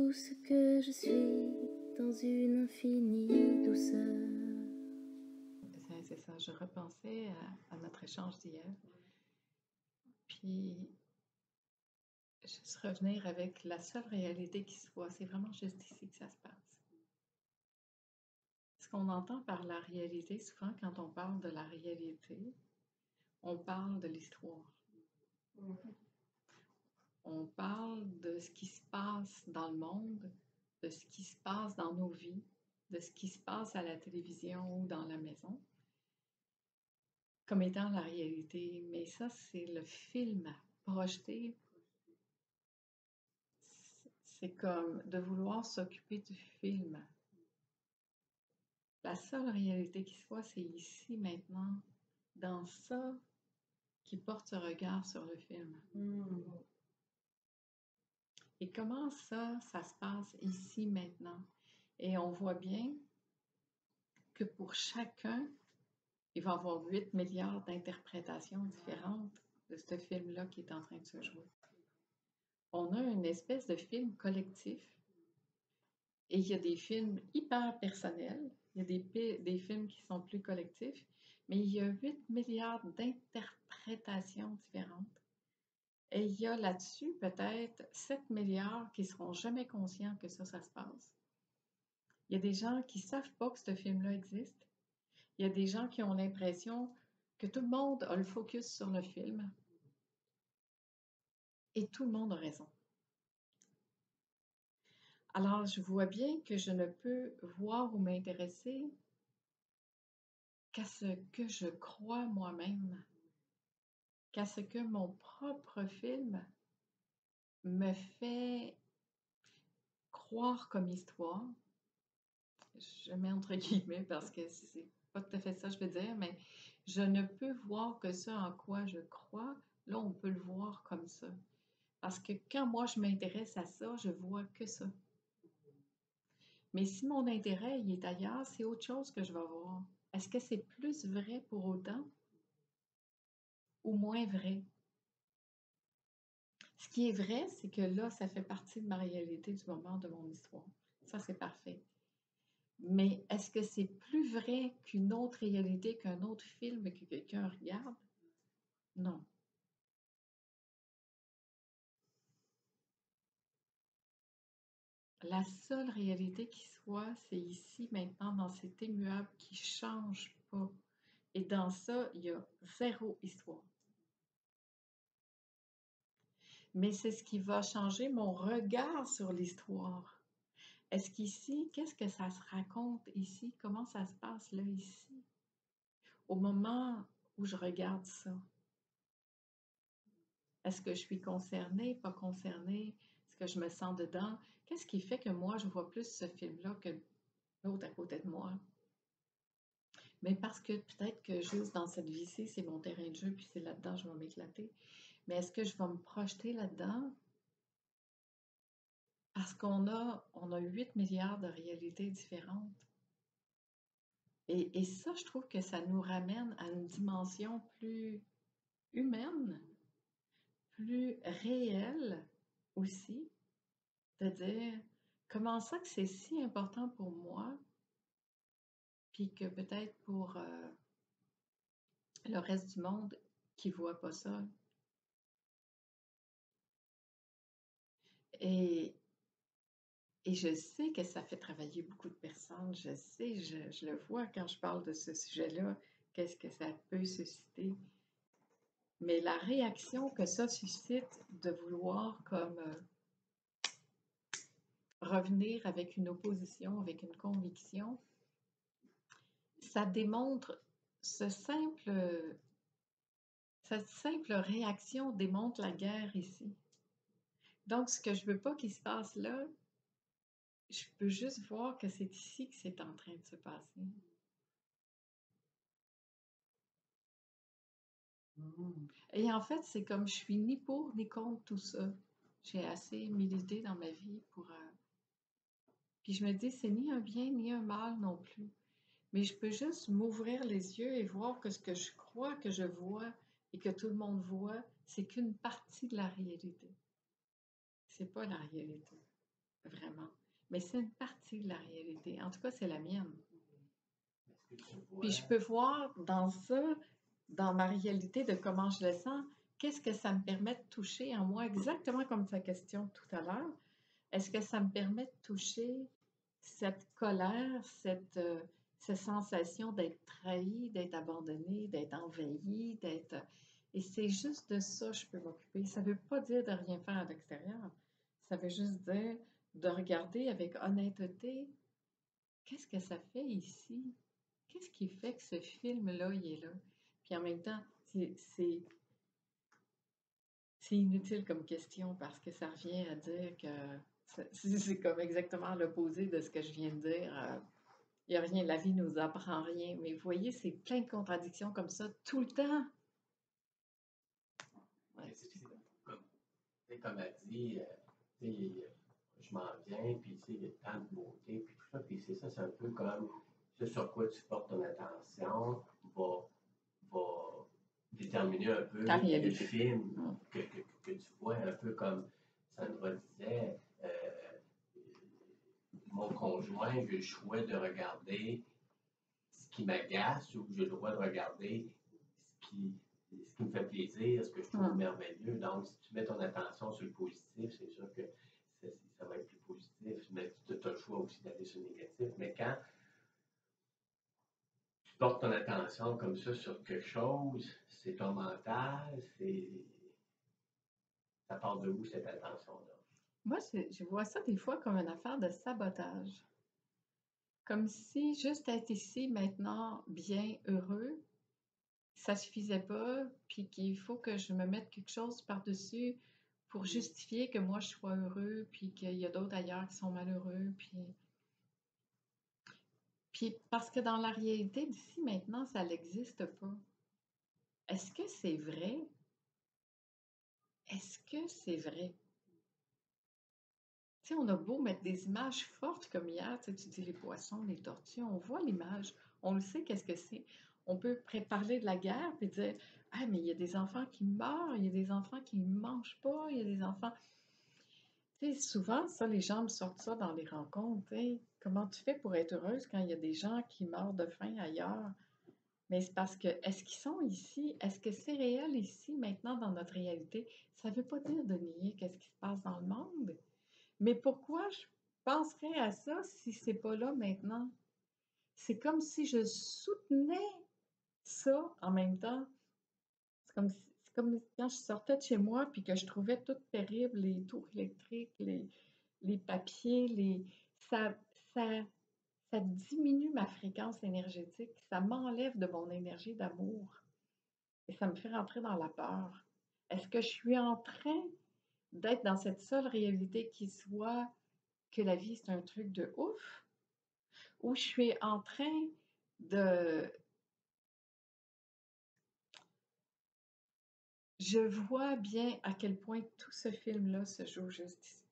tout ce que je suis dans une infinie douceur. C'est ça, je repensais à notre échange d'hier, puis juste revenir avec la seule réalité qui soit, c'est vraiment juste ici que ça se passe. Ce qu'on entend par la réalité, souvent quand on parle de la réalité, on parle de l'histoire. On parle de ce qui se passe dans le monde, de ce qui se passe dans nos vies, de ce qui se passe à la télévision ou dans la maison, comme étant la réalité. Mais ça, c'est le film projeté. C'est comme de vouloir s'occuper du film. La seule réalité qui soit, c'est ici, maintenant, dans ça qui porte ce regard sur le film. Et comment ça se passe ici, maintenant? Et on voit bien que pour chacun, il va y avoir 8 milliards d'interprétations différentes de ce film-là qui est en train de se jouer. On a une espèce de film collectif et il y a des films hyper personnels, il y a des films qui sont plus collectifs, mais il y a 8 milliards d'interprétations différentes. Et il y a là-dessus peut-être 7 milliards qui ne seront jamais conscients que ça se passe. Il y a des gens qui ne savent pas que ce film-là existe. Il y a des gens qui ont l'impression que tout le monde a le focus sur le film. Et tout le monde a raison. Alors, je vois bien que je ne peux voir ou m'intéresser qu'à ce que je crois moi-même, qu'à ce que mon propre film me fait croire comme histoire. Je mets entre guillemets parce que c'est pas tout à fait ça que je veux dire, mais je ne peux voir que ça en quoi je crois. Là, on peut le voir comme ça. Parce que quand moi je m'intéresse à ça, je vois que ça. Mais si mon intérêt il est ailleurs, c'est autre chose que je vais voir. Est-ce que c'est plus vrai pour autant ou moins vrai? Ce qui est vrai, c'est que là, ça fait partie de ma réalité du moment de mon histoire. Ça, c'est parfait. Mais est-ce que c'est plus vrai qu'une autre réalité, qu'un autre film que quelqu'un regarde? Non. La seule réalité qui soit, c'est ici, maintenant, dans cet immuable qui ne change pas. Et dans ça, il y a zéro histoire. Mais c'est ce qui va changer mon regard sur l'histoire. Est-ce qu'ici, qu'est-ce que ça se raconte ici? Comment ça se passe là, ici? Au moment où je regarde ça, est-ce que je suis concernée, pas concernée? Est-ce que je me sens dedans? Qu'est-ce qui fait que moi, je vois plus ce film-là que l'autre à côté de moi? Mais parce que peut-être que juste dans cette vie-ci, c'est mon terrain de jeu, puis c'est là-dedans que je vais m'éclater. Mais est-ce que je vais me projeter là-dedans? Parce on a 8 milliards de réalités différentes. Et ça, je trouve que ça nous ramène à une dimension plus humaine, plus réelle aussi, de dire comment ça que c'est si important pour moi, puis que peut-être pour le reste du monde qui ne voit pas ça. Et, et je sais que ça fait travailler beaucoup de personnes, je sais, je le vois quand je parle de ce sujet-là, qu'est-ce que ça peut susciter. Mais la réaction que ça suscite de vouloir comme revenir avec une opposition, avec une conviction, ça démontre cette simple réaction démontre la guerre ici. Donc, ce que je veux pas qu'il se passe là, je peux juste voir que c'est ici que c'est en train de se passer. Et en fait, c'est comme je suis ni pour ni contre tout ça. J'ai assez milité dans ma vie pour... Puis je me dis, c'est ni un bien ni un mal non plus. Mais je peux juste m'ouvrir les yeux et voir que ce que je crois que je vois et que tout le monde voit, c'est qu'une partie de la réalité. C'est pas la réalité. vraiment. Mais c'est une partie de la réalité. En tout cas, c'est la mienne. Est-ce que tu Puis je vois, peux voir dans ça, dans ma réalité de comment je le sens, qu'est-ce que ça me permet de toucher en moi, exactement comme ta question tout à l'heure. Est-ce que ça me permet de toucher cette colère, cette sensation d'être trahi, d'être abandonné, d'être envahi, d'être... Et c'est juste de ça que je peux m'occuper. Ça ne veut pas dire de rien faire à l'extérieur. Ça veut juste dire de regarder avec honnêteté, qu'est-ce que ça fait ici? Qu'est-ce qui fait que ce film-là, il est là? Puis en même temps, c'est inutile comme question parce que ça revient à dire que c'est comme exactement l'opposé de ce que je viens de dire. Il n'y a rien, la vie nous apprend rien. Mais vous voyez, c'est plein de contradictions comme ça tout le temps. Ouais, comme elle dit, tu sais, je m'en viens, puis tu sais, il y a tant de beauté, puis tout ça, puis c'est ça, c'est un peu comme ce sur quoi tu portes ton attention va déterminer un peu ta le réalité. film Mm. que tu vois, un peu comme Sandra disait, mon conjoint, j'ai le choix de regarder ce qui m'agace ou j'ai le droit de regarder ce qui me fait plaisir, ce que je trouve Mm. merveilleux. Donc, si tu mets ton attention sur le positif, c'est sûr que ça va être plus positif, mais tu as le choix aussi d'aller sur le négatif. Mais quand tu portes ton attention comme ça sur quelque chose, c'est ton mental, ça part de où cette attention-là? Moi, je vois ça des fois comme une affaire de sabotage. Comme si juste être ici, maintenant, bien, heureux, ça suffisait pas, puis qu'il faut que je me mette quelque chose par-dessus pour justifier que moi je sois heureux, puis qu'il y a d'autres ailleurs qui sont malheureux, puis parce que dans la réalité d'ici maintenant, ça n'existe pas. Est-ce que c'est vrai? Est-ce que c'est vrai? Tu sais, on a beau mettre des images fortes comme hier, tu sais, tu dis les poissons, les tortues, on voit l'image, on le sait qu'est-ce que c'est. On peut parler de la guerre puis dire, ah, mais il y a des enfants qui meurent, il y a des enfants qui ne mangent pas, il y a des enfants. Tu sais, souvent, ça, les gens me sortent ça dans les rencontres. Tu sais. Comment tu fais pour être heureuse quand il y a des gens qui meurent de faim ailleurs? Mais c'est parce que, est-ce qu'ils sont ici? Est-ce que c'est réel ici, maintenant, dans notre réalité? Ça ne veut pas dire de nier qu'est-ce qui se passe dans le monde. Mais pourquoi je penserais à ça si c'est pas là maintenant? C'est comme si je soutenais ça en même temps. C'est comme quand je sortais de chez moi puis que je trouvais tout terrible, les tours électriques, les papiers, ça, ça, ça diminue ma fréquence énergétique, ça m'enlève de mon énergie d'amour et ça me fait rentrer dans la peur. Est-ce que je suis en train d'être dans cette seule réalité qui soit que la vie c'est un truc de ouf ou je suis en train de... Je vois bien à quel point tout ce film-là se joue juste ici.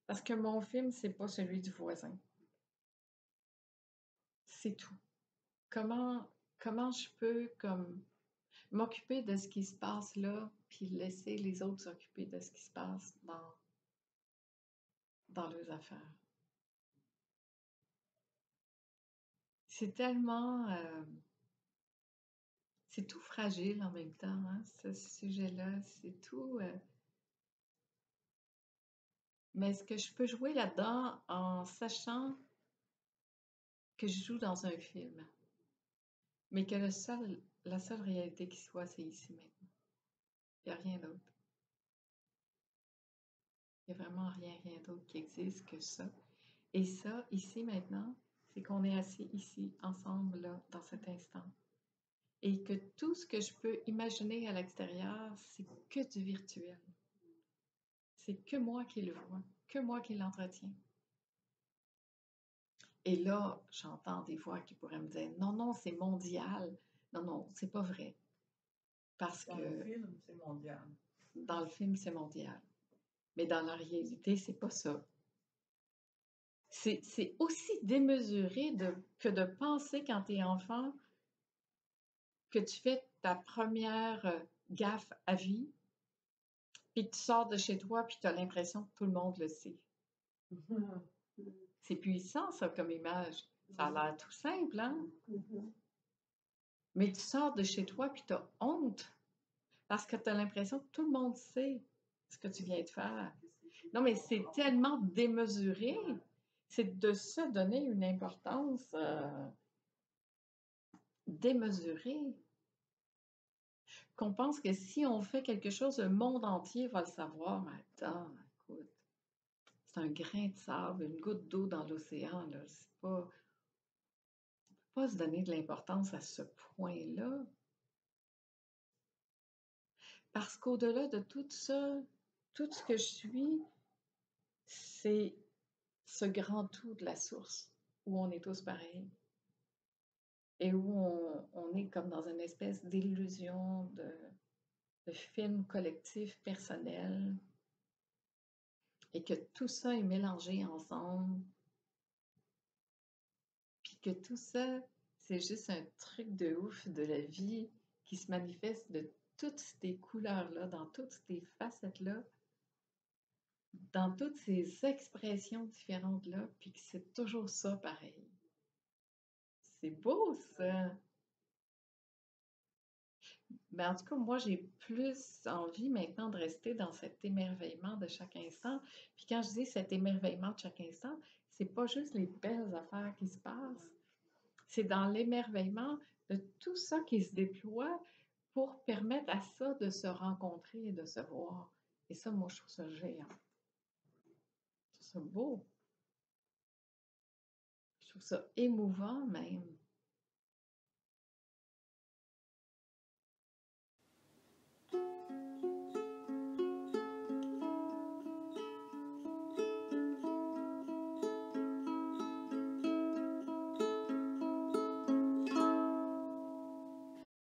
Parce que mon film, c'est pas celui du voisin. C'est tout. Comment je peux comme m'occuper de ce qui se passe là, puis laisser les autres s'occuper de ce qui se passe dans leurs affaires. C'est tellement... c'est tout fragile en même temps, hein, ce sujet-là. C'est tout... Mais est-ce que je peux jouer là-dedans en sachant que je joue dans un film, mais que la seule réalité qui soit, c'est ici maintenant. Il n'y a rien d'autre. Il n'y a vraiment rien d'autre qui existe que ça. Et ça, ici maintenant, c'est qu'on est assis ici, ensemble, là, dans cet instant. Et que tout ce que je peux imaginer à l'extérieur, c'est que du virtuel. C'est que moi qui le vois, que moi qui l'entretiens. Et là, j'entends des voix qui pourraient me dire, non, non, c'est mondial. Non, non, c'est pas vrai. Parce Dans que le film, c'est mondial. dans le film, c'est mondial. Mais dans la réalité, c'est pas ça. C'est aussi démesuré que de penser quand tu es enfant que tu fais ta première gaffe à vie, puis que tu sors de chez toi, puis tu as l'impression que tout le monde le sait. C'est puissant, ça, comme image. Ça a l'air tout simple, hein? Mais tu sors de chez toi puis tu as honte parce que tu as l'impression que tout le monde sait ce que tu viens de faire. Non, mais c'est tellement démesuré. C'est de se donner une importance démesurée qu'on pense que si on fait quelque chose, le monde entier va le savoir. Mais attends, écoute, c'est un grain de sable, une goutte d'eau dans l'océan, là. C'est pas se donner de l'importance à ce point-là. Parce qu'au-delà de tout ça, tout ce que je suis, c'est ce grand tout de la source, où on est tous pareils. Et où on est comme dans une espèce d'illusion de film collectif personnel. Et que tout ça est mélangé ensemble. Puis que tout ça, c'est juste un truc de ouf de la vie qui se manifeste de toutes ces couleurs-là, dans toutes ces facettes-là, dans toutes ces expressions différentes-là, puis que c'est toujours ça pareil. C'est beau, ça! Mais en tout cas, moi, j'ai plus envie maintenant de rester dans cet émerveillement de chaque instant. Puis quand je dis cet émerveillement de chaque instant, c'est pas juste les belles affaires qui se passent, c'est dans l'émerveillement de tout ça qui se déploie pour permettre à ça de se rencontrer et de se voir. Et ça, moi, je trouve ça géant. Je trouve ça beau. Je trouve ça émouvant même.